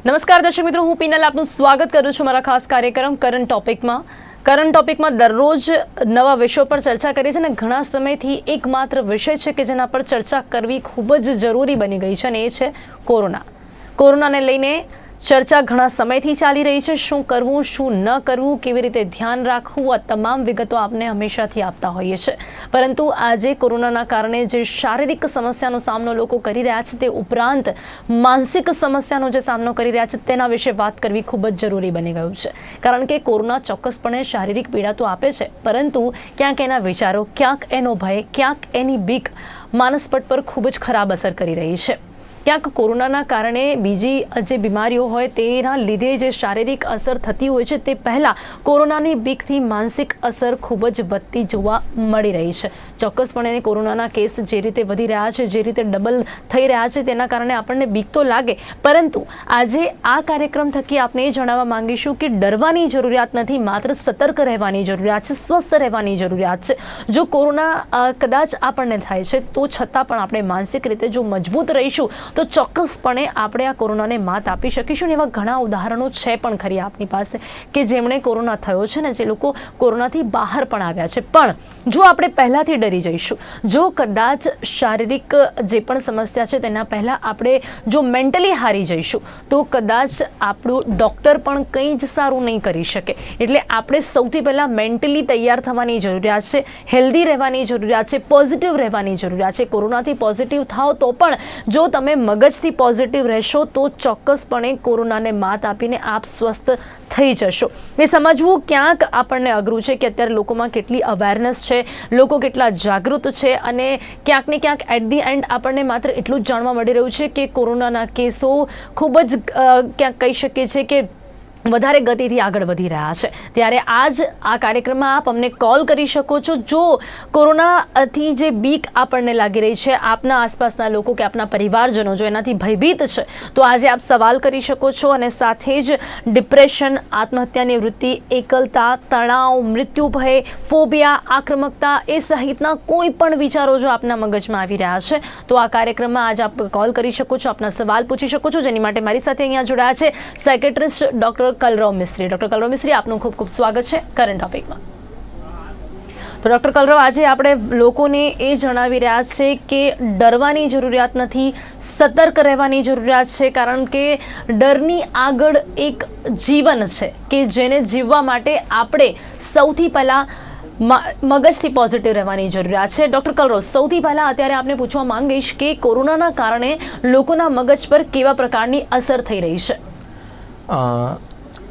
નમસ્કાર દર્શક મિત્રો, હું પીનલ આપનું સ્વાગત કરું છું મારા ખાસ કાર્યક્રમ કરંટ ટોપિકમાં દરરોજ નવા વિષયો પર ચર્ચા કરીએ છીએ અને ઘણા સમયથી એકમાત્ર વિષય છે કે જેના પર ચર્ચા કરવી ખૂબ જ જરૂરી બની ગઈ છે અને એ છે કોરોનાને લઈને ચર્ચા ઘણા સમયથી ચાલી રહી છે। શું કરવું, શું ન કરવું, કેવી રીતે ધ્યાન રાખવું, આ તમામ વિગતો આપને હંમેશાથી આપતા હોઈએ છીએ, પરંતુ આજે કોરોનાના કારણે જે શારીરિક સમસ્યાનો સામનો લોકો કરી રહ્યા છે તે ઉપરાંત માનસિક સમસ્યાનો જે સામનો કરી રહ્યા છે તેના વિશે વાત કરવી ખૂબ જ જરૂરી બની ગયું છે। કારણ કે કોરોના ચોક્કસપણે શારીરિક પીડા તો આપે છે, પરંતુ ક્યાંક એના વિચારો, ક્યાંક એનો ભય, ક્યાંક એની બીક માનસપટ પર ખૂબ જ ખરાબ અસર કરી રહી છે। ક્યાંક કોરોનાના કારણે બીજી જે બીમારીઓ હોય તેના લીધે જે શારીરિક અસર થતી હોય છે તે પહેલાં કોરોનાની બીકથી માનસિક અસર ખૂબ જ વધતી જોવા મળી રહી છે। ચોક્કસપણે કોરોનાના કેસ જે રીતે વધી રહ્યા છે, જે રીતે ડબલ થઈ રહ્યા છે, તેના કારણે આપણને બીક તો લાગે, પરંતુ આજે આ કાર્યક્રમ થકી આપણે એ જણાવવા માંગીશું કે ડરવાની જરૂરિયાત નથી, માત્ર સતર્ક રહેવાની જરૂરિયાત છે, સ્વસ્થ રહેવાની જરૂરિયાત છે। જો કોરોના કદાચ આપણને થાય છે તો છતાં પણ આપણે માનસિક રીતે જો મજબૂત રહીશું તો ચોક્કસપણે આપણે આ કોરોનાને માત આપી શકીશું। એવા ઘણા ઉદાહરણો છે પણ ખરી આપની પાસે કે જેમણે કોરોના થયો છે ને જે લોકો કોરોનાથી બહાર પણ આવ્યા છે। પણ જો આપણે પહેલાંથી ડરી જઈશું, જો કદાચ શારીરિક જે પણ સમસ્યા છે તેના પહેલાં આપણે જો મેન્ટલી હારી જઈશું તો કદાચ આપણું ડૉક્ટર પણ કંઈ જ સારું નહીં કરી શકે। એટલે આપણે સૌથી પહેલાં મેન્ટલી તૈયાર થવાની જરૂરિયાત છે, હેલ્ધી રહેવાની જરૂરિયાત છે, પોઝિટિવ રહેવાની જરૂરિયાત છે। કોરોનાથી પોઝિટિવ થાઓ તો પણ જો તમે મગજથી પોઝિટિવ રહેશો તો ચોક્કસપણે કોરોનાને માત આપીને આપ સ્વસ્થ થઈ જશો। એ સમજવું ક્યાંક આપણને અઘરું છે કે અત્યારે લોકોમાં કેટલી અવેરનેસ છે, લોકો કેટલા જાગૃત છે, અને ક્યાંક ને ક્યાંક એટ ધી એન્ડ આપણને માત્ર એટલું જ જાણવા મળી રહ્યું છે કે કોરોનાના કેસો ખૂબ જ ક્યાંક કહી શકીએ છીએ કે વધારે ગતિથી આગળ વધી રહ્યા છે। ત્યારે આજ આ કાર્યક્રમમાં આપ અમને કોલ કરી શકો છો। જો કોરોનાથી જે બીક આપણને લાગી રહી છે, આપના આસપાસના લોકો કે આપના પરિવારજનો જો એનાથી ભયભીત છે તો આજે આપ સવાલ કરી શકો છો, અને સાથે જ ડિપ્રેશન, આત્મહત્યાની વૃત્તિ, એકલતા, તણાવ, મૃત્યુ ભય, ફોબિયા, આક્રમકતા એ સહિતના કોઈ પણ વિચારો જો આપના મગજમાં આવી રહ્યા છે તો આ કાર્યક્રમમાં આજે આપ કોલ કરી શકો છો, આપના સવાલ પૂછી શકો છો, જેની માટે મારી સાથે અહીંયા જોડાયા છે સાયકેટ્રિસ્ટ ડૉક્ટર કલરવ મિસ્ત્રી। ડૉક્ટર કલરવ મિસ્ત્રી, આપનું ખૂબ ખૂબ સ્વાગત છે કરંટ ટોપિકમાં। તો ડૉક્ટર કલરવ, આજે આપણે લોકોને એ જણાવી રહ્યા છે કે ડરવાની જરૂરિયાત નથી, સતર્ક રહેવાની જરૂરિયાત છે, કારણ કે ડરની આગળ એક જીવન છે કે જેને જીવવા માટે આપણે સૌથી પહેલાં મગજથી પોઝિટિવ રહેવાની જરૂરિયાત છે। ડૉક્ટર કલરવ, સૌથી પહેલાં અત્યારે આપને પૂછવા માંગીશ કે કોરોનાના કારણે લોકોના મગજ પર કેવા પ્રકારની અસર થઈ રહી છે?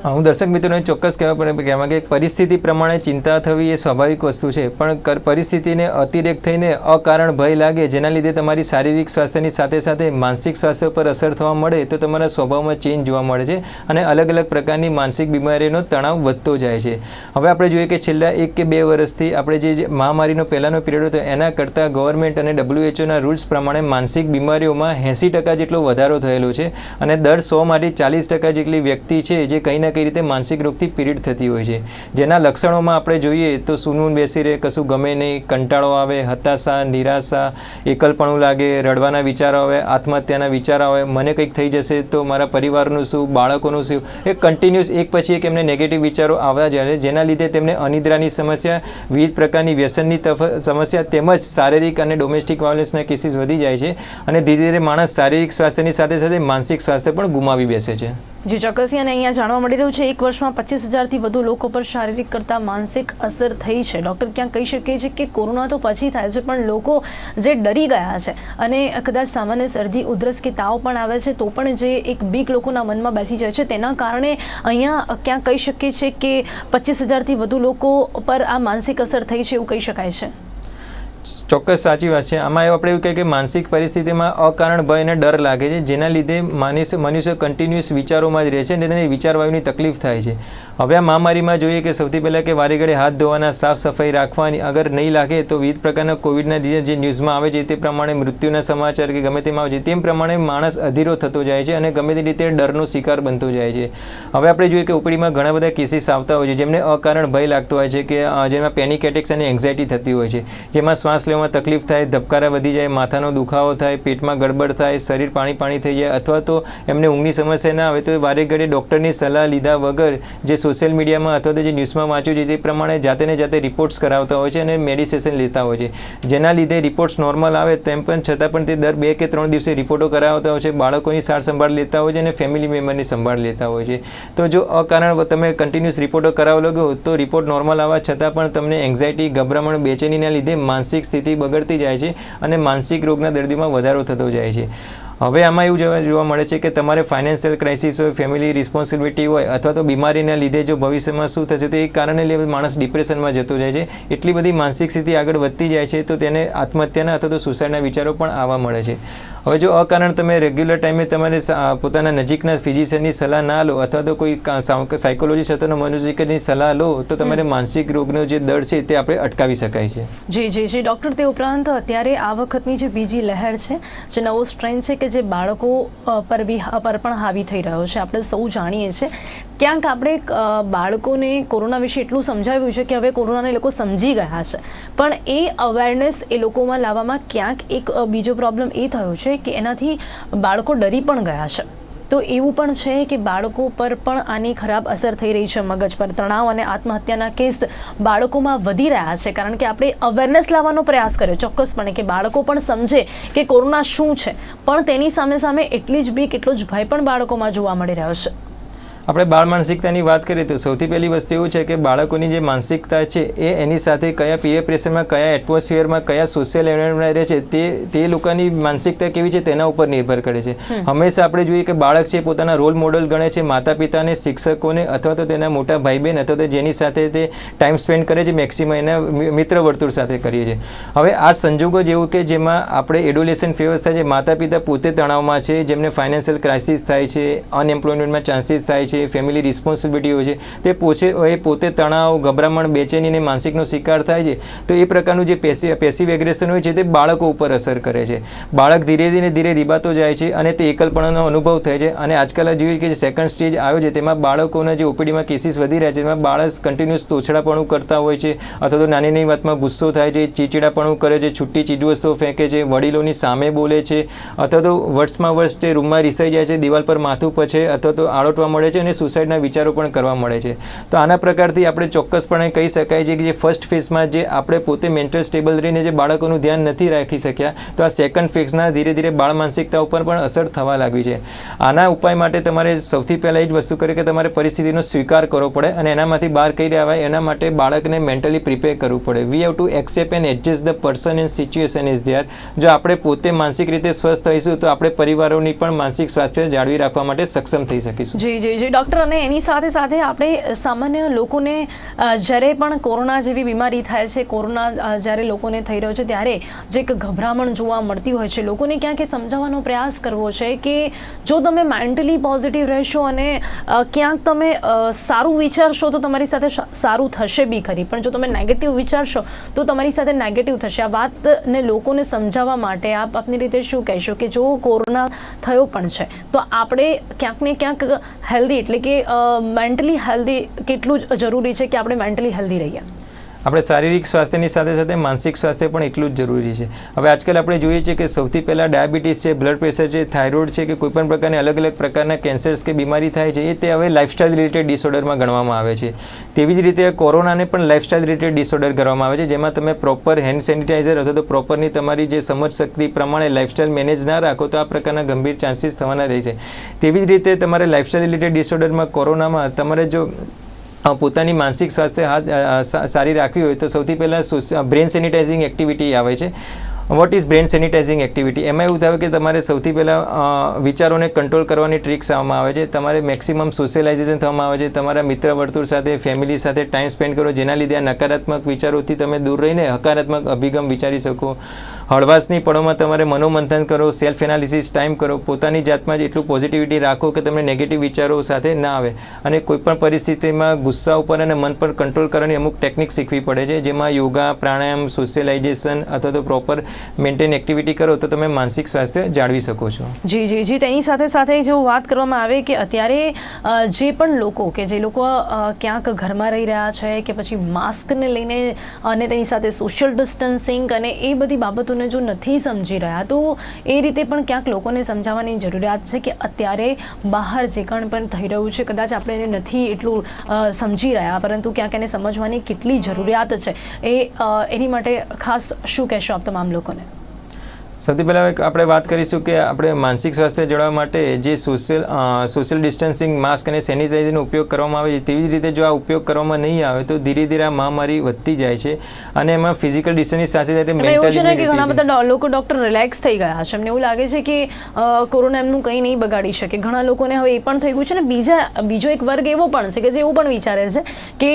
હું દર્શક મિત્રોને ચોક્કસ કહેવા કે પરિસ્થિતિ પ્રમાણે ચિંતા થવી એ સ્વાભાવિક વસ્તુ છે, પણ પરિસ્થિતિને અતિરેક થઈને અકારણ ભય લાગે જેના લીધે તમારી શારીરિક સ્વાસ્થ્યની સાથે સાથે માનસિક સ્વાસ્થ્ય પર અસર થવા મળે તો તમારા સ્વભાવમાં ચેન્જ જોવા મળે છે અને અલગ અલગ પ્રકારની માનસિક બીમારીનો તણાવ વધતો જાય છે। હવે આપણે જોઈએ કે છેલ્લા 1 કે 2 વર્ષથી આપણે જે મહામારીનો પહેલાંનો પિરિયડ હતો એના કરતાં ગવર્મેન્ટ અને WHO રૂલ્સ પ્રમાણે માનસિક બીમારીઓમાં 80% જેટલો વધારો થયેલો છે, અને દર 100માંથી 40% જેટલી વ્યક્તિ છે જે કંઈ ના કઈ રીતે માનસિક રોગથી પીડિત થતી હોય છે। જેના લક્ષણોમાં આપણે જોઈએ તો સૂનું બેસી રહે, કશું ગમે નહીં, કંટાળો આવે, હતાશા, નિરાશા, એકલપણું લાગે, રડવાના વિચારો આવે, આત્મહત્યાના વિચારો આવે, મને કંઈક થઈ જશે તો મારા પરિવારનું શું, બાળકોનું શું, એ કન્ટિન્યુઅસ એક પછી એક એમને નેગેટિવ વિચારો આવવા જાય, જેના લીધે તેમને અનિદ્રાની સમસ્યા, વિવિધ પ્રકારની વ્યસનની સમસ્યા તેમજ શારીરિક અને ડોમેસ્ટિક વાયોલન્સના કેસીસ વધી જાય છે, અને ધીરે ધીરે માણસ શારીરિક સ્વાસ્થ્યની સાથે સાથે માનસિક સ્વાસ્થ્ય પણ ગુમાવી બેસે છે। જી ચોક્કસ, અને અહીંયા જાણવા મળી રહ્યું છે 1 વર્ષમાં 25,000થી વધુ લોકો પર શારીરિક કરતાં માનસિક અસર થઈ છે। ડૉક્ટર, ક્યાં કહી શકીએ છીએ કે કોરોના તો પછી થાય છે, પણ લોકો જે ડરી ગયા છે અને કદાચ સામાન્ય શરદી, ઉધરસ કે તાવ પણ આવે છે તો પણ જે એક બીક લોકોના મનમાં બેસી જાય છે, તેના કારણે અહીંયા ક્યાં કહી શકીએ છીએ કે 25,000થી વધુ લોકો પર આ માનસિક અસર થઈ છે એવું કહી શકાય છે? ચોક્કસ સાચી વાત છે। આમાં આપણે એવું કહે કે માનસિક પરિસ્થિતિમાં અકારણ ભય અને ડર લાગે છે, જેના લીધે મનુષ્ય કન્ટિન્યુઅસ વિચારોમાં જ રહે છે અને તેને વિચારવાયુની તકલીફ થાય છે। હવે આ મહામારીમાં જોઈએ કે સૌથી પહેલાં કે વારે ઘડે હાથ ધોવાના, સાફ સફાઈ રાખવાની, અગર નહીં લાગે તો વિવિધ પ્રકારના કોવિડના જે ન્યૂઝમાં આવે છે તે પ્રમાણે મૃત્યુના સમાચાર કે ગમે તેમાં આવે છે તેમ પ્રમાણે માણસ અધીરો થતો જાય છે અને ગમે તે રીતે ડરનો શિકાર બનતો જાય છે। હવે આપણે જોઈએ કે ઓપીડીમાં ઘણા બધા કેસીસ આવતા હોય છે જેમને અકારણ ભય લાગતો હોય છે, કે જેમાં પેનિક એટેક્સ અને એન્ઝાયટી થતી હોય છે, જેમાં શ્વાસ લેવામાં તકલીફ થાય, ધબકારા વધી જાય, માથાનો દુખાવો થાય, પેટમાં ગડબડ થાય, શરીર પાણી થઈ જાય, અથવા તો એમને ઊંઘની સમસ્યા ના આવે તો વારે ઘડીએ ડૉક્ટરની સલાહ લીધા વગર જે સોશિયલ મીડિયામાં અથવા તો જે ન્યૂઝમાં વાંચ્યું છે તે પ્રમાણે જાતે રિપોર્ટ્સ કરાવતા હોય છે અને મેડિસેશન લેતા હોય છે, જેના લીધે રિપોર્ટ્સ નોર્મલ આવે તેમ પણ છતાં પણ તે દર 2 કે 3 દિવસે રિપોર્ટો કરાવતા હોય છે, બાળકોની સાર સંભાળ લેતા હોય છે અને ફેમિલી મેમ્બરની સંભાળ લેતા હોય છે. તો જો અકારણ તમે કન્ટિન્યુઅસ રિપોર્ટો કરાવવા લાગો તો રિપોર્ટ નોર્મલ આવવા છતાં પણ તમને એન્ઝાયટી, ગભરામણ, બેચેનીના લીધે માનસિક સ્થિતિ બગડતી જાય છે અને માનસિક રોગના દર્દીમાં વધારો થતો જાય છે. હવે આમાં એવું જોવા મળે છે કે તમારે ફાઇનાન્શિયલ ક્રાઇસિસ હોય, ફેમિલી રિસ્પોન્સિબિલિટી હોય અથવા તો બીમારીના લીધે જો ભવિષ્યમાં શું થશે તો એ કારણે માણસ ડિપ્રેશનમાં જતો જાય છે. એટલી બધી માનસિક સ્થિતિ આગળ વધતી જાય છે તો તેને આત્મહત્યાના અથવા તો સુસાઇડના વિચારો પણ આવવા મળે છે. હવે જો અકારણ તમે રેગ્યુલર ટાઈમે તમારે પોતાના નજીકના ફિઝિશિયનની સલાહ ના લો અથવા તો કોઈ સાયકોલોજીસ્ટ અથવા તો મનોચિકિત્સકની સલાહ લો તો તમારે માનસિક રોગનો જે દર છે તે આપણે અટકાવી શકાય છે. જી ડૉક્ટર, તે ઉપરાંત અત્યારે આ વખતની જે બીજી લહેર છે, જે નવો સ્ટ્રેન છે કે જે બાળકો પર પણ હાવી થઈ રહ્યો છે, આપણે સૌ જાણીએ છીએ. ક્યાંક આપણે બાળકોને કોરોના વિશે એટલું સમજાવ્યું છે કે હવે કોરોનાને લોકો સમજી ગયા છે, પણ એ અવેરનેસ એ લોકોમાં લાવવામાં ક્યાંક એક બીજો પ્રોબ્લેમ એ થયો છે કે એનાથી બાળકો ડરી પણ ગયા છે. તો એવું પણ છે કે બાળકો પર પણ આની ખરાબ અસર થઈ રહી છે, મગજ પર તણાવ અને આત્મહત્યાના કેસ બાળકોમાં વધી રહ્યા છે, કારણ કે આપણે અવેરનેસ લાવવાનો પ્રયાસ કર્યો ચોક્કસપણે કે બાળકો પણ સમજે કે કોરોના શું છે, પણ તેની સામે એટલી જ બીક, એટલો જ ભય પણ બાળકોમાં જોવા મળી રહ્યો છે. આપણે બાળ માનસિકતાની વાત કરીએ તો સૌથી પહેલી વસ્તુ એવું છે કે બાળકોની જે માનસિકતા છે એ એની સાથે કયા પીરિયડ પ્રેશરમાં, કયા એટમોસ્ફિયરમાં, કયા સોશિયલ એન્વાયરમેન્ટમાં રહે છે તે લોકોની માનસિકતા કેવી છે તેના ઉપર નિર્ભર કરે છે. હંમેશા આપણે જોઈએ કે બાળક છે પોતાના રોલ મોડલ ગણે છે માતા પિતાને, શિક્ષકોને અથવા તો તેના મોટા ભાઈ બહેન અથવા તો જેની સાથે તે ટાઈમ સ્પેન્ડ કરે છે મેક્સિમમ એના મિત્ર વર્તુળ સાથે કરીએ છીએ. હવે આ સંજોગો જેવું કે જેમાં આપણે એડોલેસન્ટ ફેવર્સ થાય છે, માતા પિતા પોતે તણાવમાં છે, જેમને ફાઇનાન્શિયલ ક્રાઇસિસ થાય છે, અનએમ્પ્લોયમેન્ટમાં ચાન્સીસ થાય છે, ફેમિલી રિસ્પોન્સિબિલિટી હોય છે, તે પોતે તણાવ, ગભરામણ, બેચેની અને માનસિકનો શિકાર થાય છે, તો એ પ્રકારનું જે પેસિવ એગ્રેશન હોય છે તે બાળકો ઉપર અસર કરે છે. બાળક ધીરે રીબાતો જાય છે અને તે એકલપણાનો અનુભવ થાય છે. અને આજકાલ જોઈએ કે જે સેકન્ડ સ્ટેજ આવ્યો છે તેમાં બાળકોના જે ઓપીડીમાં કેસીસ વધી રહ્યા છે તેમાં બાળક કન્ટિન્યુઅસ તોછડાપણું કરતા હોય છે અથવા તો નાની વાતમાં ગુસ્સો થાય છે, ચીચીડાપણું કરે છે, છૂટી ચીજવસ્તુઓ ફેંકે છે, વડીલોની સામે બોલે છે અથવા તો વર્ષમાં વર્ષ તે રૂમમાં રિસાઈ જાય છે, દિવાલ પર માથું પછે અથવા તો આળોટવા મળે છે અને સુસાઇડના વિચારો પણ કરવા મળે છે. તો આના પ્રકારથી આપણે ચોક્કસપણે કહી શકાય છે કે જે ફર્સ્ટ ફેઝમાં જે આપણે પોતે મેન્ટલ સ્ટેબલ રહીને જે બાળકોનું ધ્યાન નથી રાખી શક્યા તો આ સેકન્ડ ફેઝના ધીરે બાળ માનસિકતા ઉપર પણ અસર થવા લાગી છે. આના ઉપાય માટે તમારે સૌથી પહેલાં એ જ વસ્તુ કરે કે તમારે પરિસ્થિતિનો સ્વીકાર કરવો પડે અને એનામાંથી બહાર કઈ રહેવાય એના માટે બાળકને મેન્ટલી પ્રિપેર કરવું પડે. We have to accept and adjust the person and situation is there. જો આપણે પોતે માનસિક રીતે સ્વસ્થ થઈશું તો આપણે પરિવારોની પણ માનસિક સ્વાસ્થ્ય જાળવી રાખવા માટે સક્ષમ થઈ શકીશું. જી ડૉક્ટર, અને એની સાથે આપણે સામાન્ય લોકોને જ્યારે પણ કોરોના જેવી બીમારી થાય છે, કોરોના જ્યારે લોકોને થઈ રહ્યો છે ત્યારે જે એક ગભરામણ જોવા મળતી હોય છે, લોકોને ક્યાંક એ સમજાવવાનો પ્રયાસ કરવો છે કે જો તમે મેન્ટલી પોઝિટિવ રહેશો અને ક્યાંક તમે સારું વિચારશો તો તમારી સાથે સારું થશે બી ખરી, પણ જો તમે નેગેટિવ વિચારશો તો તમારી સાથે નેગેટિવ થશે. આ વાતને લોકોને સમજાવવા માટે આપ આપની રીતે શું કહેશો કે જો કોરોના થયો પણ છે તો આપણે ક્યાંક ને ક્યાંક હેલ્ધી એટલે કે મેન્ટલી હેલ્ધી કેટલું જ જરૂરી છે કે આપણે મેન્ટલી હેલ્ધી રહીએ? આપણે શારીરિક સ્વાસ્થ્યની સાથે માનસિક સ્વાસ્થ્ય પણ એટલું જ જરૂરી છે. હવે આજકાલ આપણે જોઈએ છીએ કે સૌથી પહેલાં ડાયાબિટીસ છે, બ્લડ પ્રેશર છે, થાઇરોઇડ છે કે કોઈપણ પ્રકારની અલગ પ્રકારના કેન્સર્સ કે બીમારી થાય છે તે હવે લાઇફસ્ટાઇલ રિલેટેડ ડિસઓર્ડરમાં ગણવામાં આવે છે. તેવી જ રીતે કોરોનાને પણ લાઇફસ્ટાઇલ રિલેટેડ ડિસઓર્ડર ગણવામાં આવે છે, જેમાં તમે પ્રોપર હેન્ડ સેનિટાઈઝર અથવા તો પ્રોપરની તમારી જે સમજ શક્તિ પ્રમાણે લાઇફસ્ટાઇલ મેનેજ ના રાખો તો આ પ્રકારના ગંભીર ચાન્સીસ થવાના રહે છે. તેવી જ રીતે તમારે લાઇફસ્ટાઇલ રિલેટેડ ડિસઓર્ડરમાં કોરોનામાં તમારે જો પોતાની માનસિક સ્વાસ્થ્ય સારી રાખવી હોય તો સૌથી પહેલાં બ્રેન સેનિટાઇઝિંગ એક્ટિવિટી આવે છે. What is brain sanitising activity? એમાં એવું થાય કે તમારે સૌથી પહેલાં વિચારોને કંટ્રોલ કરવાની ટ્રિક્સ આવવામાં આવે છે. તમારે મેક્સિમમ સોશિયલાઇઝેશન થવામાં આવે છે. તમારા મિત્ર વર્તુળ સાથે, ફેમિલી સાથે ટાઈમ સ્પેન્ડ કરો, જેના લીધે આ નકારાત્મક વિચારોથી તમે દૂર રહીને હકારાત્મક અભિગમ વિચારી શકો. હળવાશની પળોમાં તમારે મનોમંથન કરો, સેલ્ફ એનાલિસિસ ટાઈમ કરો, પોતાની જાતમાં જ એટલું પોઝિટિવિટી રાખો કે તમને નેગેટિવ વિચારો સાથે ના આવે. અને કોઈપણ પરિસ્થિતિમાં ગુસ્સા ઉપર અને મન પર કંટ્રોલ કરવાની અમુક ટેકનિક શીખવી પડે છે, જેમાં યોગા, પ્રાણાયામ, સોશિયલાઇઝેશન અથવા તો પ્રોપર મેન્ટેન એક્ટિવિટી કરો તો તમે માનસિક સ્વાસ્થ્ય જાળવી શકો છો. જી તેની સાથે સાથે જો વાત કરવામાં આવે કે અત્યારે જે પણ લોકો ક્યાંક ઘરમાં રહી રહ્યા છે કે પછી માસ્કને લઈને અને તેની સાથે સોશિયલ ડિસ્ટન્સિંગ અને એ બધી બાબતોને જો નથી સમજી રહ્યા તો એ રીતે પણ ક્યાંક લોકોને સમજાવવાની જરૂરિયાત છે કે અત્યારે બહાર જે પણ થઈ રહ્યું છે કદાચ આપણે એને નથી એટલું સમજી રહ્યા, પરંતુ ક્યાંક એને સમજવાની કેટલી જરૂરિયાત છે એની માટે ખાસ શું કહેશો આપ તમામ લોકોને? સૌથી પહેલાં આપણે વાત કરીશું કે આપણે માનસિક સ્વાસ્થ્ય જાળવવા માટે જે સોશિયલ ડિસ્ટન્સિંગ, માસ્ક અને સેનિટાઇઝરનો ઉપયોગ કરવામાં આવે છે તેવી જ રીતે જો આ ઉપયોગ કરવામાં નહીં આવે તો ધીરે ધીરે આ મહામારી વધતી જાય છે અને એમાં ફિઝિકલ ડિસ્ટન્સની સાથે સાથે મેન્ટલી ઘણા બધા લોકો ડૉક્ટર રિલેક્સ થઈ ગયા છે. એમને એવું લાગે છે કે કોરોના એમનું કંઈ નહીં બગાડી શકે. ઘણા લોકોને હવે એ પણ થઈ ગયું છે ને બીજો એક વર્ગ એવો પણ છે કે જે એવું પણ વિચારે છે કે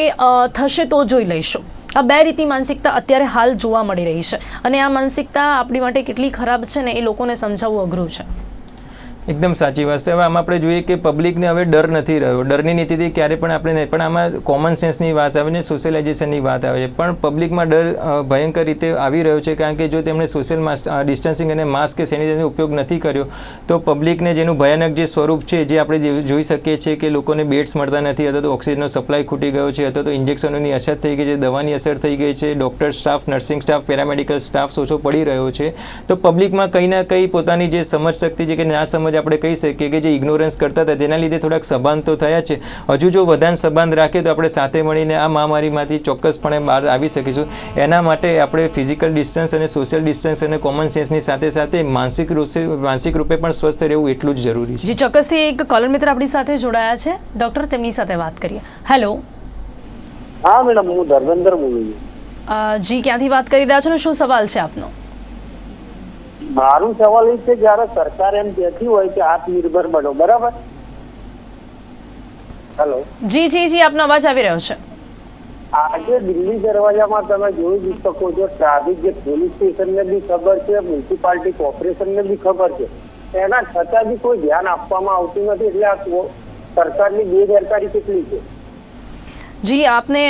થશે તો જોઈ લઈશું. આ બે રીતની માનસિકતા અત્યારે હાલ જોવા મળી રહી છે અને આ માનસિકતા આપણી માટે કેટલી ખરાબ છે ને એ લોકોને સમજાવવું અઘરું છે. એકદમ સાચી વાત છે. હવે આમાં આપણે જોઈએ કે પબ્લિકને હવે ડર નથી રહ્યો. ડરની નીતિથી ક્યારે પણ આપણે નહીં, પણ આમાં કોમન સેન્સની વાત આવે ને સોશિયલાઇઝેશનની વાત આવે છે. પણ પબ્લિકમાં ડર ભયંકર રીતે આવી રહ્યો છે કારણ કે જો તેમણે સોશિયલ ડિસ્ટન્સિંગ અને માસ્ક કે સેનિટાઇઝરનો ઉપયોગ નથી કર્યો તો પબ્લિકને જેનું ભયાનક જે સ્વરૂપ છે જે આપણે જોઈ શકીએ છીએ કે લોકોને બેડ્સ મળતા નથી, અથવા તો ઓક્સિજનનો સપ્લાય ખૂટી ગયો છે, અથવા તો ઇન્જેક્શનોની અછત થઈ ગઈ છે, દવાની અસર થઈ ગઈ છે, doctor staff, nursing staff, paramedical staff ઓછો પડી રહ્યો છે. તો પબ્લિકમાં કંઈ ના કંઈ પોતાની જે સમજ શક્તિ છે કે ના સમજ આપણે કહી શકીએ કે જે ઇગ્નોરન્સ કરતા હતા તેના લીધે થોડાક સભાન તો થયા છે. હજુ જો વધારે સભાન રાખે તો આપણે સાથે મળીને આ મહામારીમાંથી ચોક્કસપણે બહાર આવી શકીશું. એના માટે આપણે ફિઝિકલ ડિસ્ટન્સ અને સોશિયલ ડિસ્ટન્સ અને કોમન સેન્સની સાથે સાથે માનસિક રૂપે પણ સ્વસ્થ રહેવું એટલું જ જરૂરી છે. જી ચોક્કસથી એક કોલર મિત્ર આપણી સાથે જોડાયા છે ડૉક્ટર, તેમની સાથે વાત કરીએ. હેલો. હા મેડમ, હું ધર્મેન્દ્ર બોલું છું. જી ક્યાંથી વાત કરી રહ્યા છો ને શું સવાલ છે આપનો? મારું સવાલ એ છે, જયારે સરકાર એમ કહેતી હોય કે આત્મનિર્ભર બનો, બરાબર? હેલો. જી આપનો અવાજ આવી રહ્યો છે. આજે દિલ્હી દરવાજામાં તમે જોઈ શકો છો ટ્રાફિક જે પોલીસ સ્ટેશનને બી ખબર છે, મ્યુનિસિપાલિટી કોર્પોરેશનને બી ખબર છે, એના છતાં બી કોઈ ધ્યાન આપવામાં આવતું નથી. એટલે આ સરકારની બેદરકારી કેટલી છે. જી આપને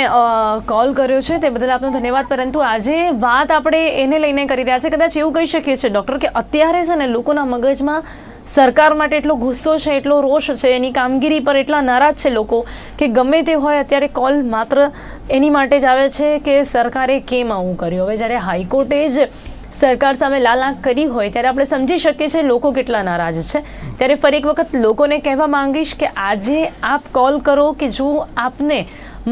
કોલ કર્યો છે તે બદલ આપનો ધન્યવાદ, પરંતુ આજે વાત આપણે એને લઈને કરી રહ્યા છે. કદાચ એવું કહી શકીએ છીએ ડૉક્ટર કે અત્યારે છે ને લોકોના મગજમાં સરકાર માટે એટલો ગુસ્સો છે, એટલો રોષ છે, એની કામગીરી પર એટલા નારાજ છે લોકો કે ગમે તે હોય અત્યારે કોલ માત્ર એની માટે જ આવે છે કે સરકારે કેમ આવું કર્યું. હવે જ્યારે હાઈકોર્ટે જ સરકાર સામે લાલ આંખ કરી હોય ત્યારે આપણે સમજી શકીએ છીએ લોકો કેટલા નારાજ છે. ત્યારે ફરી એક વખત લોકોને કહેવા માંગીશ કે આજે આપ કોલ કરો કે જો આપને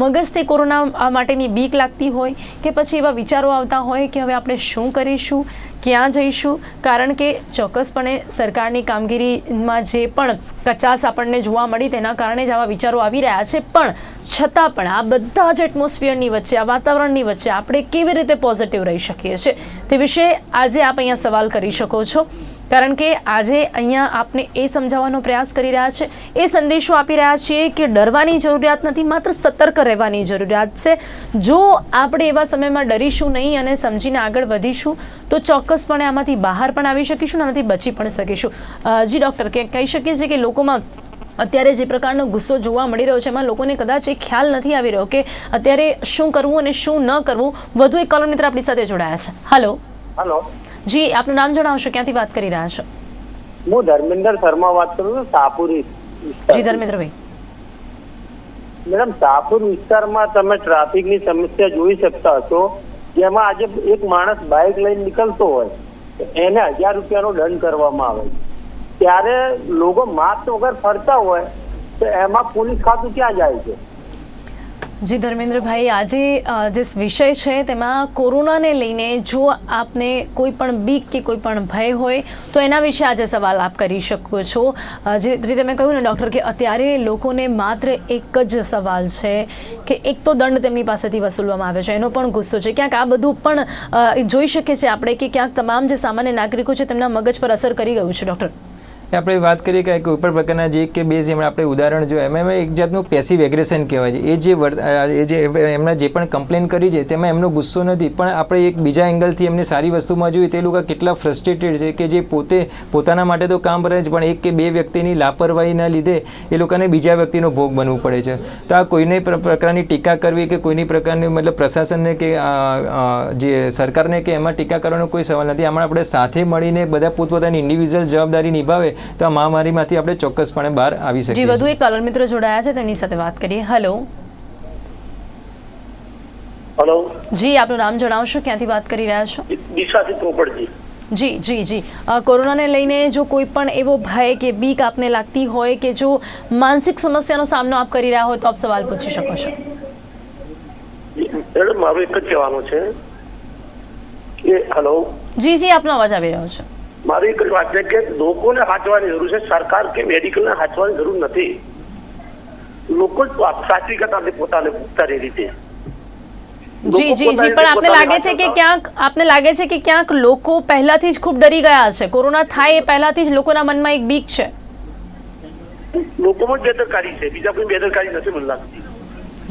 મગજથી કોરોના માટેની બીક લાગતી હોય કે પછી એવા વિચારો આવતા હોય કે હવે આપણે શું કરીશું, ક્યાં જઈશું, કારણ કે ચોક્કસપણે સરકારની કામગીરીમાં જે પણ કચાશ આપણને જોવા મળી તેના કારણે જ આવા વિચારો આવી રહ્યા છે. પણ છતાં પણ આ બધા જ એટમોસ્ફિયરની વચ્ચે, આ વાતાવરણની વચ્ચે આપણે કેવી રીતે પોઝિટિવ રહી શકીએ છીએ તે વિશે આજે આપ અહીંયા સવાલ કરી શકો છો. કારણ કે આજે અહીંયા આપને એ સમજાવવાનો પ્રયાસ કરી રહ્યા છે, એ સંદેશો આપી રહ્યા છીએ કે ડરવાની જરૂરિયાત નથી, માત્ર સતર્ક રહેવાની જરૂરિયાત છે. જો આપણે એવા સમયમાં ડરીશું નહીં અને સમજીને આગળ વધીશું તો ચોક્કસપણે આમાંથી બહાર પણ આવી શકીશું, આનાથી બચી પણ શકીશું. જી ડૉક્ટર, કહી શકીએ છીએ કે લોકોમાં અત્યારે જે પ્રકારનો ગુસ્સો જોવા મળી રહ્યો છે એમાં લોકોને કદાચ એ ખ્યાલ નથી આવી રહ્યો કે અત્યારે શું કરવું અને શું ન કરવું. વધુ એક કોલર મિત્ર આપણી સાથે જોડાયા છે. હેલો. હેલો. જી આપનું નામ જણાવશો, ક્યાંથી વાત કરી રહ્યા છો? હું ધર્મેન્દ્ર શર્મા વાત કરું છું, શાહપુર. જી ધર્મેન્દ્રભાઈ. મેડમ, શાહપુર વિસ્તારમાં તમે ટ્રાફિકની સમસ્યા જોઈ શકતા હશો, જેમાં આજે એક માણસ બાઇક લઈને નીકળતો હોય એને 1000 રૂપિયાનો દંડ કરવામાં આવે છે, ત્યારે લોકો માસ્ક વગર ફરતા હોય તો એમાં પોલીસ ખાતું ક્યાં જાય છે? જી ધર્મેન્દ્રભાઈ, આજે જે વિષય છે તેમાં કોરોનાને લઈને જો આપને કોઈ પણ બીક કે કોઈ પણ ભય હોય તો એના વિશે આજે સવાલ આપ કરી શકો છો. જે રીતે મેં કહ્યું ને ડૉક્ટર કે અત્યારે લોકોને માત્ર એક જ સવાલ છે કે એક તો દંડ તેમની પાસેથી વસૂલવામાં આવે છે, એનો પણ ગુસ્સો છે. ક્યાંક આ બધું પણ જોઈ શકીએ છીએ આપણે કે ક્યાંક તમામ જે સામાન્ય નાગરિકો છે તેમના મગજ પર અસર કરી ગયું છે ડૉક્ટર. એ આપણે વાત કરીએ કે કોઈ પણ પ્રકારના જે એક કે બે જેમ આપણે ઉદાહરણ જોયા એમાં એક જાતનું પેસિવ એગ્રેશન કહેવાય છે. એ જે એમના જે પણ કમ્પ્લેન કરી છે તેમાં એમનો ગુસ્સો નથી, પણ આપણે એક બીજા એંગલથી એમને સારી વસ્તુમાં જોઈએ તે લોકો કેટલા ફ્રસ્ટ્રેટેડ છે કે જે પોતાના માટે તો કામ કરે છે પણ એક કે બે વ્યક્તિની લાપરવાહીના લીધે એ લોકોને બીજા વ્યક્તિનો ભોગ બનવું પડે છે. તો આ કોઈને પ્રકારની ટીકા કરવી કે કોઈની પ્રકારની મતલબ પ્રશાસનને કે જે સરકારને કે એમાં ટીકા કરવાનો કોઈ સવાલ નથી. આમાં આપણે સાથે મળીને બધા પોતપોતાની ઇન્ડિવિજ્યુઅલ જવાબદારી નિભાવે તો આ મહામારીમાંથી આપણે ચોક્કસપણે બહાર આવી શકીએ. વધુ એક કલર મિત્ર જોડાયા છે, તેમની સાથે વાત કરીએ. હેલો. હેલો જી, આપનું નામ જણાવશો, ક્યાંથી વાત કરી રહ્યા છો? દિશાથી પોપટજી. જી જી જી. કોરોનાને લઈને જો કોઈ પણ એવો ભય કે બીક આપને લાગતી હોય કે જો માનસિક સમસ્યાનો સામનો આપ કરી રહ્યા હોય તો આપ સવાલ પૂછી શકો છો. મેડમ મારું એક જ કહેવાનું છે કે હેલો. જી જી, આપનો અવાજ આવી રહ્યો છે. મારી એક જ વાત છે કે લોકોને સાચવાની જરૂર છે, સરકાર કે મેડિકલને સાચવાની જરૂર નથી. લોકો જ સાચવી કરતા પોતાને પોતાની રીતે. જી જી જી, પણ આપને લાગે છે કે ક્યાંક લોકો પહેલાથી જ ખૂબ ડરી ગયા છે? કોરોના થાય એ પહેલાથી જ લોકોના મનમાં એક બીક છે. લોકોમાં બેદરકારી છે, બીજા કોઈ બેદરકારી નથી મને લાગતી.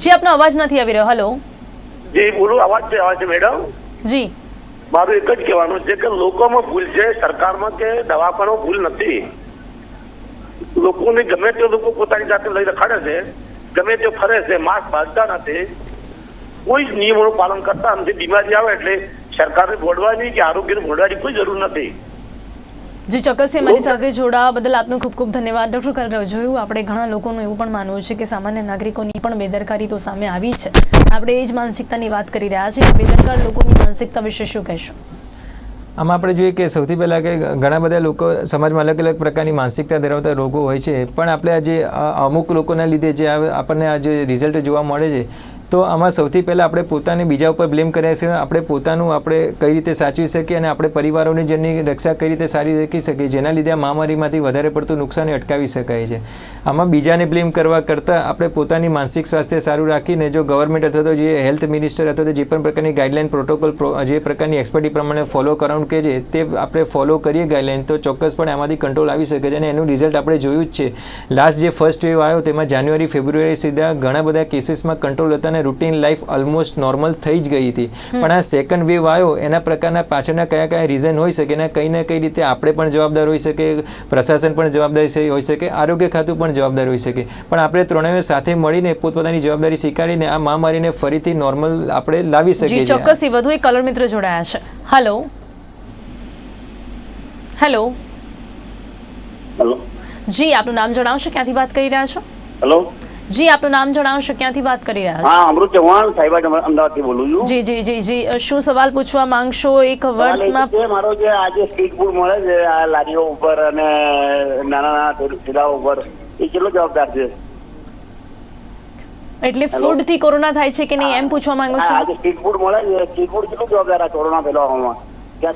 જી, આપનો અવાજ નથી આવી રહ્યો. હેલો. જે બોલું અવાજ છે મેડમ. જી, મારું એક જ કહેવાનું છે કે લોકોમાં ભૂલ છે, સરકારમાં કે દવાખાનામાં ભૂલ નથી. લોકોને ગમે તે લોકો પોતાની જાતે લઈ રખાડે છે, ગમે તે ફરે છે, માસ્ક બાંધતા નથી, કોઈ જ નિયમોનું પાલન કરતા નથી. બીમારી આવે એટલે સરકારને ભોળવાની કે આરોગ્યને ભોળવાની કોઈ જરૂર નથી. જી ચોક્કસથી મારી સાથે જોડાવા બદલ આપનો ખૂબ ખૂબ ધન્યવાદ. ડૉક્ટર કલરવ, જોયું આપણે ઘણા લોકોનું એવું પણ માનવું છે કે સામાન્ય નાગરિકોની પણ બેદરકારી તો સામે આવી છે. આપણે એ જ માનસિકતાની વાત કરી રહ્યા છીએ. બેદરકાર લોકોની માનસિકતા વિશે શું કહેશો? આમાં આપણે જોઈએ કે સૌથી પહેલાં કે ઘણા બધા લોકો સમાજમાં અલગ અલગ પ્રકારની માનસિકતા ધરાવતા રોગો હોય છે, પણ આપણે આજે અમુક લોકોના લીધે જે આપણને આ જે રિઝલ્ટ જોવા મળે છે તો આમાં સૌથી પહેલાં આપણે પોતાને બીજા ઉપર બ્લેમ કર્યા છે. આપણે પોતાનું આપણે કઈ રીતે સાચવી શકીએ અને આપણે પરિવારોની જેની રક્ષા કઈ રીતે સારી રાખી શકીએ, જેના લીધે આ મહામારીમાંથી વધારે પડતું નુકસાન અટકાવી શકાય છે. આમાં બીજાને બ્લેમ કરવા કરતાં આપણે પોતાની માનસિક સ્વાસ્થ્ય સારું રાખીને જો ગવર્મેન્ટ અથવા તો જે હેલ્થ મિનિસ્ટર અથવા તો જે પણ પ્રકારની ગાઈડલાઇન પ્રોટોકોલ જે પ્રકારની એક્સપર્ટી પ્રમાણે ફોલો કરવાનું કે છે તે આપણે ફોલો કરીએ ગાઈડલાઇન, તો ચોક્કસપણે આમાંથી કંટ્રોલ આવી શકે છે. અને એનું રિઝલ્ટ આપણે જોયું જ છે. લાસ્ટ જે ફર્સ્ટ વેવ આવ્યો તેમાં જાન્યુઆરી ફેબ્રુઆરી સીધા ઘણા બધા કેસીસમાં કંટ્રોલ હતા અને રૂટીન લાઈફ ઓલમોસ્ટ નોર્મલ થઈ જ ગઈ હતી. પણ આ સેકન્ડ વેવ આવ્યો એના પ્રકારના પાછળના કયા રીઝન હોઈ શકે ને કઈ ને કઈ રીતે આપણે પણ જવાબદાર હોઈ શકે, પ્રશાસન પણ જવાબદાર હોઈ શકે, આરોગ્ય ખાતું પણ જવાબદાર હોઈ શકે. પણ આપણે ત્રણેય સાથે મળીને પોતપોતાની જવાબદારી સ્વીકારીને આ મહામારીને ફરીથી નોર્મલ આપણે લાવી શકીએ છીએ. ચોક્કસથી. વધુ એક કલર મિત્ર જોડાયા છે. હેલો. હેલો. હેલો. જી, આપનું નામ જણાવશો, ક્યાંથી વાત કરી રહ્યા છો? હેલો. જી, આપનું નામ જણાવશો, ક્યાંથી વાત કરી રહ્યા છો? હા, અમૃત ચૌહાણ સાહેબ અમદાવાદથી બોલું છું. જી જી જી જી, શું સવાલ પૂછવા માંગશો? એક વર્ષમાં મારો જે આજે સ્ટ્રીટ ફૂડ મળે છે આ લારીઓ ઉપર અને નાના ઠેલાઓ ઉપર, એ કેટલો જવાબદાર છે? એટલે ફૂડ થી કોરોના થાય છે કે નહીં એમ પૂછવા માંગો છો? આજે સ્ટ્રીટ ફૂડ મળે છે, સ્ટ્રીટ ફૂડ કેટલું જવાબદાર આ કોરોના ફેલાવવામાં?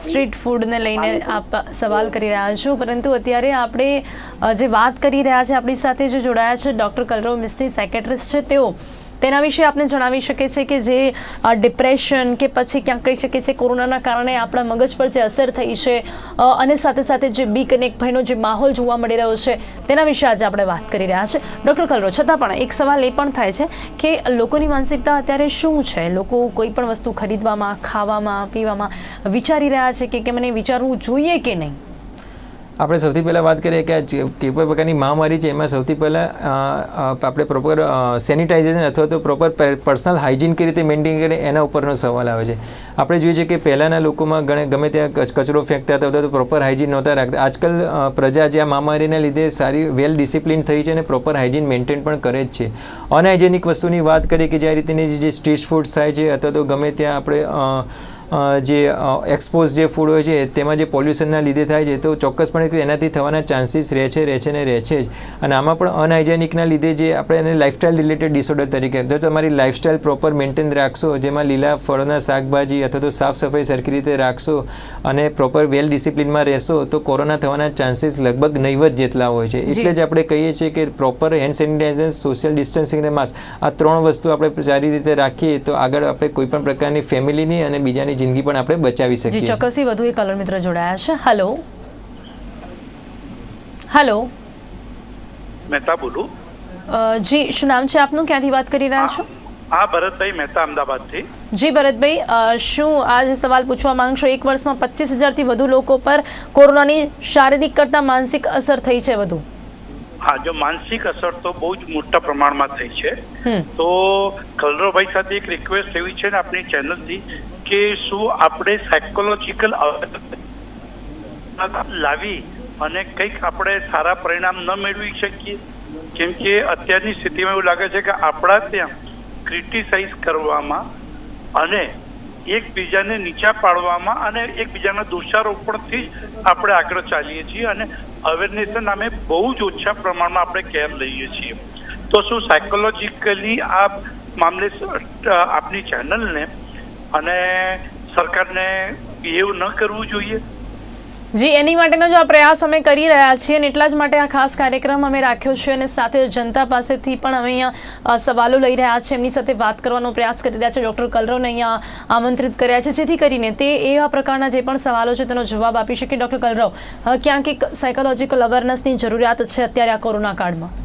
સ્ટ્રીટ ફૂડને લઈને આપ સવાલ કરી રહ્યા છો, પરંતુ અત્યારે આપણે જે વાત કરી રહ્યા છે આપણી સાથે જે જોડાયા છે ડૉક્ટર કલરવ મિસ્ત્રી, સાયકેટ્રિસ્ટ છે, તેઓ તેના વિશે આપને જણાવી શકે છે કે જે ડિપ્રેશન કે પછી ક્યાંક કહી શકીએ છીએ કોરોનાના કારણે આપણા મગજ પર જે અસર થઈ છે અને સાથે સાથે જે બીક અને એક ભયનો જે માહોલ જોવા મળી રહ્યો છે તેના વિશે આજે આપણે વાત કરી રહ્યા છે. ડૉક્ટર કલરવ, છતાં પણ એક સવાલ એ પણ થાય છે કે લોકોની માનસિકતા અત્યારે શું છે? લોકો કોઈ પણ વસ્તુ ખરીદવામાં, ખાવામાં, પીવામાં વિચારી રહ્યા છે કે મને વિચારવું જોઈએ કે નહીં? આપણે સૌથી પહેલાં વાત કરીએ કે કોઈ પ્રકારની મહામારી છે એમાં સૌથી પહેલાં આપણે પ્રોપર સેનિટાઇઝેશન અથવા તો પ્રોપર પર્સનલ હાઇજીન કઈ રીતે મેન્ટેન કરે એના ઉપરનો સવાલ આવે છે. આપણે જોઈએ છીએ કે પહેલાંના લોકોમાં ગમે ત્યાં કચરો ફેંકતા હતા તો પ્રોપર હાઇજીન નહોતા રાખતા. આજકાલ પ્રજા જે આ મહામારીના લીધે સારી વેલ ડિસિપ્લિન થઈ છે અને પ્રોપર હાઇજીન મેન્ટેન પણ કરે જ છે. અનહાઇજેનિક વસ્તુની વાત કરીએ કે જે રીતની જે સ્ટ્રીટ ફૂડ થાય છે અથવા તો ગમે ત્યાં આપણે જે એક્સપોઝ જે ફૂડ હોય છે તેમાં જે પોલ્યુશનના લીધે થાય છે તો ચોક્કસપણે એનાથી થવાના ચાન્સીસ રહે છે ને રહે છે જ. અને આમાં પણ અનહાઇજેનિકના લીધે જે આપણે એને લાઇફસ્ટાઇલ રિલેટેડ ડિસઓર્ડર તરીકે, જો તમારી લાઇફસ્ટાઇલ પ્રોપર મેન્ટેન રાખશો, જેમાં લીલા ફળોના શાકભાજી અથવા તો સાફ સફાઈ સરખી રીતે રાખશો અને પ્રોપર વેલ ડિસિપ્લિનમાં રહેશો તો કોરોના થવાના ચાન્સીસ લગભગ નહીવત જેટલા હોય છે. એટલે જ આપણે કહીએ છીએ કે proper hand sanitization, social distancing અને માસ્ક, આ ત્રણ વસ્તુ આપણે સારી રીતે રાખીએ તો આગળ આપણે કોઈ પણ પ્રકારની ફેમિલીની અને બીજાની જિંદગી પણ આપણે બચાવી શકીએ. જી ચોક્કસથી. વધુ એક કલર મિત્ર જોડાયા છે. હેલો. હેલો. મહેતા બોલું. જી, શું નામ છે આપનું? ક્યાંથી વાત કરી રહ્યા છો? હા, ભરતભાઈ મહેતા, અમદાવાદથી. જી ભરતભાઈ, શું આજ સવાલ પૂછવા માંગશો? એક વર્ષમાં 25,000થી વધુ લોકો પર કોરોનાની શારીરિક કરતાં માનસિક અસર થઈ છે વધુ. હા, જો માનસિક અસર તો બહુ જ મોટા પ્રમાણમાં થઈ છે. તો કલરવભાઈ સાથે એક રિક્વેસ્ટ એવી છે ને આપણી ચેનલથી કે શું આપણે સાયકોલોજીકલ લાવી અને કંઈક આપણે સારા પરિણામ ન મેળવી શકીએ? કેમ કે અત્યારની સ્થિતિમાં એવું લાગે છે કે આપણા ત્યાં ક્રિટિસાઇઝ કરવામાં અને એકબીજાને નીચા પાડવામાં અને એકબીજાના દોષારોપણથી જ આપણે આગળ ચાલીએ છીએ અને અવેરનેસના નામે બહુ જ ઓછા પ્રમાણમાં આપણે કેર લઈએ છીએ. તો શું સાયકોલોજીકલી આ મામલે આપની ચેનલને અને સરકારને બિહેવ ન કરવું જોઈએ? જી, એની માટેનો જો આ પ્રયાસ અમે કરી રહ્યા છીએ અને એટલા જ માટે આ ખાસ કાર્યક્રમ અમે રાખ્યો છે અને સાથે જનતા પાસેથી પણ અમે અહીંયા સવાલો લઈ રહ્યા છીએ, એમની સાથે વાત કરવાનો પ્રયાસ કરી રહ્યા છે. ડૉક્ટર કલરવને અહીંયા આમંત્રિત કર્યા છે જેથી કરીને તે એવા પ્રકારના જે પણ સવાલો છે તેનો જવાબ આપી શકે. ડૉક્ટર કલરવ, ક્યાંક એક સાયકોલોજીકલ અવેરનેસની જરૂરિયાત છે અત્યારે આ કોરોના કાળમાં.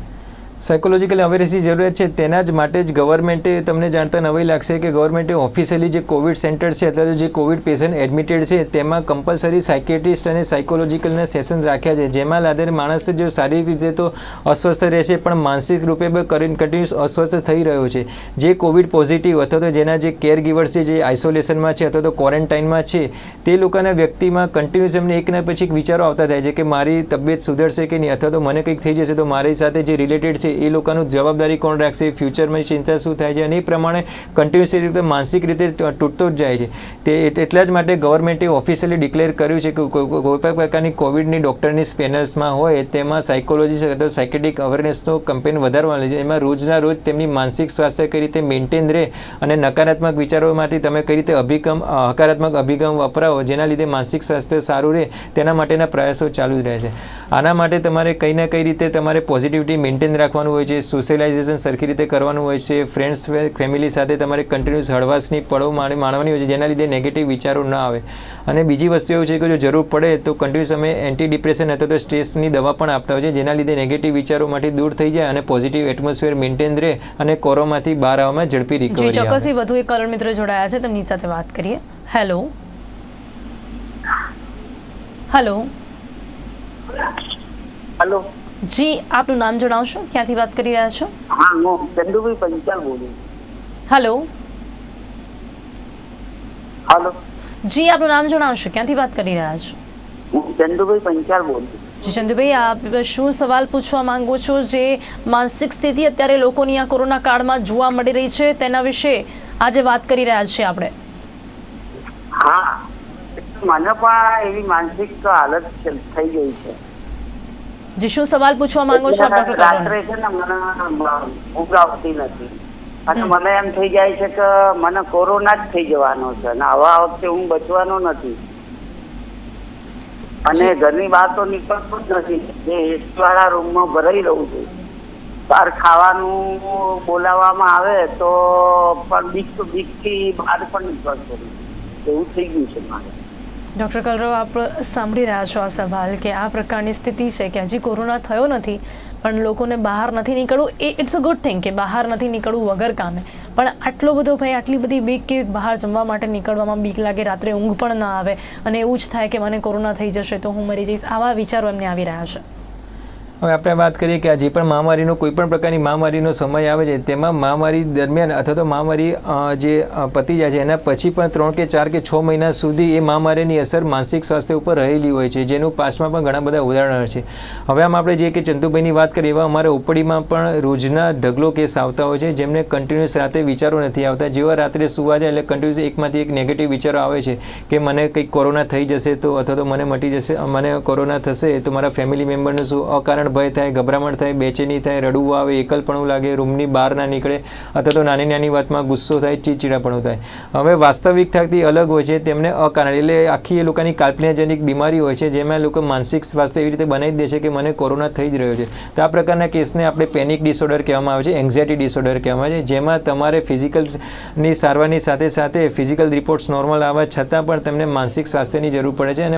સાયકોલોજીકલ અવેરનેસની જરૂરિયાત છે, તેના જ માટે જ ગવર્મેન્ટે, તમને જાણતા નવાઈ લાગશે કે ગવર્મેન્ટે ઓફિશિયલી જે કોવિડ સેન્ટર છે અથવા તો જે કોવિડ પેશન્ટ એડમિટેડ છે તેમાં કમ્પલસરી સાયકેટ્રિસ્ટ અને સાયકોલોજીકલના સેશન રાખ્યા છે, જેમાં આધારે માણસ જો શારીરિક રીતે તો અસ્વસ્થ રહે છે પણ માનસિક રૂપે કન્ટિન્યુઅસ અસ્વસ્થ થઈ રહ્યો છે. જે કોવિડ પોઝિટિવ અથવા તો જેના જે કેર ગીવર્સ છે, જે આઇસોલેશનમાં છે અથવા તો ક્વોરન્ટાઇનમાં છે, તે લોકોના વ્યક્તિમાં કન્ટિન્યુઅસ એમને એકના પછી એક વિચારો આવતા થાય છે કે મારી તબિયત સુધરશે કે નહીં, અથવા તો મને કંઈક થઈ જશે તો મારી સાથે જે રિલેટેડ છે એ લોકોનું જવાબદારી કોણ રાખશે, ફ્યુચરમાં ચિંતા શું થાય છે, અને એ પ્રમાણે કન્ટિન્યુઅસલી રીતે માનસિક રીતે તૂટતો જ જાય છે. તે એટલા જ માટે ગવર્મેન્ટે ઓફિશિયલી ડિક્લેર કર્યું છે કે કોઈ પણ પ્રકારની કોવિડની ડૉક્ટરની પેનલ્સમાં હોય તેમાં સાયકોલોજી અથવા સાયકેટ્રિક અવેરનેસનો કેમ્પેન વધારવાનો છે. એમાં રોજના રોજ તેમની માનસિક સ્વાસ્થ્ય કઈ રીતે મેન્ટેન રહે અને નકારાત્મક વિચારોમાંથી તમે કઈ રીતે હકારાત્મક અભિગમ વપરાવો જેના લીધે માનસિક સ્વાસ્થ્ય સારું રહે, તેના માટેના પ્રયાસો ચાલુ જ રહે છે. આના માટે તમારે કંઈ ના કઈ રીતે તમારે પોઝિટિવિટી મેન્ટેન રાખવાનું હોય છે, સોશિયલાઇઝેશન સરખી રીતે કરવાનું હોય છે, ફ્રેન્ડ્સ ફેમિલી સાથે તમારે કન્ટિન્યુઅસ હળવાશની પળો માણવાની હોય છે જેના લીધે નેગેટિવ વિચારો ન આવે. અને બીજી વસ્તુ એવું છે કે જો જરૂર પડે તો કન્ટિન્યુઅસ અમે એન્ટી ડિપ્રેશન અથવા તો સ્ટ્રેસની દવા પણ આપતા હોય છે જેના લીધે નેગેટિવ વિચારોમાંથી દૂર થઈ જાય અને પોઝિટિવ એટમોસ્ફિયર મેન્ટેન રહે અને કોરોનામાંથી બહાર આવવામાં ઝડપી રિકવરી આવે. ચોક્કસથી વધુ એક કલર મિત્ર જોડાયા છે, તેમની સાથે વાત કરીએ. હેલો. હેલો. હેલો. જી, આપનું નામ જણાવશો? ક્યાંથી વાત કરી રહ્યા છો? હા, હું ચંદુભાઈ પંચાલ બોલું. હેલો. હેલો. જી, આપનું નામ જણાવશો? ક્યાંથી વાત કરી રહ્યા છો? હું ચંદુભાઈ પંચાલ બોલું. જી ચંદુભાઈ, આપ શું સવાલ પૂછવા માંગો છો? જે માનસિક સ્થિતિ અત્યારે લોકોની આ કોરોના કાળમાં જોવા મળી રહી છે તેના વિશે આજે વાત કરી રહ્યા છીએ આપણે. હા, મને પણ એવી માનસિક હાલત થઈ ગઈ છે. જી, શું સવાલ પૂછવા માંગો છો આપ ડોક્ટર? રાત્રે છે ને મને ઊંઘ આવતી નથી અને મને એમ થઈ જાય છે કે મને કોરોના જ થઈ જવાનો છે અને આવા વખતે હું બચવાનો નથી અને ઘરની બહાર તો નીકળતું જ નથી. જે એસી વાળા રૂમમાં ભરાઈ રહું છું. બહાર ખાવાનું બોલાવવામાં આવે તો પણ બીકથી બહાર પણ નીકળતો નથી. એવું થઈ ગયું છે મારે. ડૉક્ટર કલરવ, આપ સાંભળી રહ્યા છો આ સવાલ કે આ પ્રકારની સ્થિતિ છે કે હજી કોરોના થયો નથી પણ લોકોને બહાર નથી નીકળવું. ઇટ્સ અ ગુડ થિંગ કે બહાર નથી નીકળવું વગર કામે, પણ આટલો બધો ભય, આટલી બધી બીક કે બહાર જમવા માટે નીકળવામાં બીક લાગે, રાત્રે ઊંઘ પણ ન આવે અને એવું જ થાય કે મને કોરોના થઈ જશે તો હું મરી જઈશ, આવા વિચારો એમને આવી રહ્યા છે. હવે આપણે વાત કરીએ કે આ જે પણ મહામારીનો કોઈ પણ પ્રકારની મહામારીનો સમય આવે છે તેમાં મહામારી દરમિયાન અથવા તો મહામારી જે પતી જાય છે એના પછી પણ 3 કે 4 કે 6 મહિના સુધી એ મહામારીની અસર માનસિક સ્વાસ્થ્ય ઉપર રહેલી હોય છે, જેનું પાસમાં પણ ઘણા બધા ઉદાહરણો છે. હવે આમ આપણે જે કે ચંદુભાઈની વાત કરીએ એવા અમારા ઓપડીમાં પણ રોજના ઢગલો કેસ આવતા હોય છે જેમને કન્ટિન્યુઅસ રાતે વિચારો નથી આવતા. જેવા રાત્રે સુવા જાય એટલે કન્ટિન્યુઅસ એકમાંથી એક નેગેટિવ વિચારો આવે છે કે મને કંઈક કોરોના થઈ જશે તો અથવા તો મને મટી જશે, મને કોરોના થશે તો મારા ફેમિલી મેમ્બરનું શું, અકારણ અકારણ ભય થાય, ગભરામણ થાય, બેચેની થાય, રડવું આવે, એકલપણું લાગે, રૂમની બહાર ના નીકળે અથવા તો નાની નાની વાતમાં ગુસ્સો થાય, ચીડચીડાપણું થાય. હવે વાસ્તવિકતાથી અલગ હોય છે તેમને અકારણ, એટલે આખી એ લોકોની કાલ્પનિકજનિક બીમારી હોય છે જેમાં લોકો માનસિક સ્વાસ્થ્ય એવી રીતે બનાવી દે છે કે મને કોરોના થઈ જ રહ્યો છે. તો આ પ્રકારના કેસને આપણે પેનિક ડિસઓર્ડર કહેવામાં આવે છે, એન્ઝાયટી ડિસઓર્ડર કહેવામાં આવે છે, જેમાં તમારે ફિઝિકલની સારવારની સાથે સાથે ફિઝિકલ રિપોર્ટ્સ નોર્મલ આવવા છતાં પણ તમને માનસિક સ્વાસ્થ્યની જરૂર પડે છે અને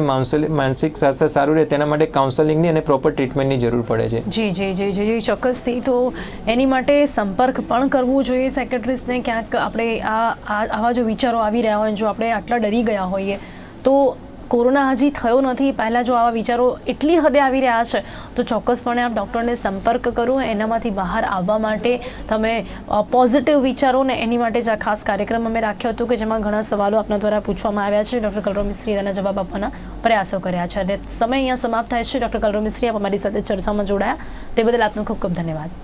માનસિક સ્વાસ્થ્ય સારું રહે તેના માટે કાઉન્સેલિંગની અને પ્રોપર ટ્રીટમેન્ટની જરૂર પડે છે. જી જી જી જી જી ચોક્કસથી. તો એની માટે સંપર્ક પણ કરવું જોઈએ સાયકેટ્રિસ્ટને. ક્યાંક આપણે આવા જો વિચારો આવી રહ્યા હોય, જો આપણે આટલા ડરી ગયા હોઈએ તો કોરોના હજી થયો નથી, પહેલાં જો આવા વિચારો એટલી હદે આવી રહ્યા છે તો ચોક્કસપણે આપ ડૉક્ટરને સંપર્ક કરો. એનામાંથી બહાર આવવા માટે તમે પોઝિટિવ વિચારો ને એની માટે જ આ ખાસ કાર્યક્રમ અમે રાખ્યો હતો કે જેમાં ઘણા સવાલો આપના દ્વારા પૂછવામાં આવ્યા છે. ડૉક્ટર કલરવ મિસ્ત્રીએ તેના જવાબ આપવાના પ્રયાસો કર્યા છે અને સમય અહીંયા સમાપ્ત થાય છે. ડૉક્ટર કલરવ મિસ્ત્રી, આપ અમારી સાથે ચર્ચામાં જોડાયા તે બદલ આપનો ખૂબ ખૂબ ધન્યવાદ.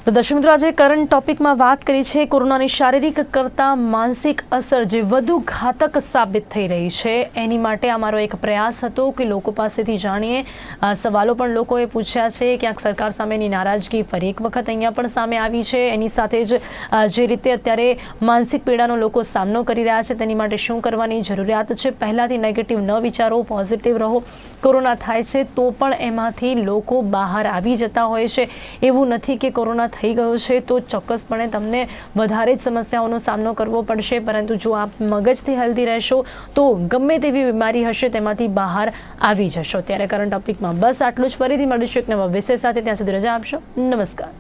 તો દર્શક મિત્રો, આજે કરંટ ટોપિકમાં વાત કરી છે કોરોનાની શારીરિક કરતાં માનસિક અસર જે વધુ ઘાતક સાબિત થઈ રહી છે એની માટે અમારો એક પ્રયાસ હતો કે લોકો પાસેથી જાણીએ. સવાલો પણ લોકોએ પૂછ્યા છે. ક્યાંક સરકાર સામેની નારાજગી ફરી એક વખત અહીંયા પણ સામે આવી છે. એની સાથે જ જે રીતે અત્યારે માનસિક પીડાનો લોકો સામનો કરી રહ્યા છે તેની માટે શું કરવાની જરૂરિયાત છે. પહેલાંથી નેગેટિવ ન વિચારો, પોઝિટિવ રહો. કોરોના થાય છે તો પણ એમાંથી લોકો બહાર આવી જતા હોય છે. એવું નથી કે કોરોના થઈ ગયો છે તો ચોક્કસપણે તમને વધારે જ સમસ્યાઓનો સામનો કરવો પડશે, પરંતુ જો આપ મગજથી હેલ્ધી રહેશો તો ગમે તેવી બીમારી હશે તેમાંથી બહાર આવી જશો. ત્યારે કરંટ ટોપિકમાં બસ આટલું જ. ફરીથી મળીશું એક નવા વિષય સાથે. ત્યાં સુધી રજા આપશો. નમસ્કાર.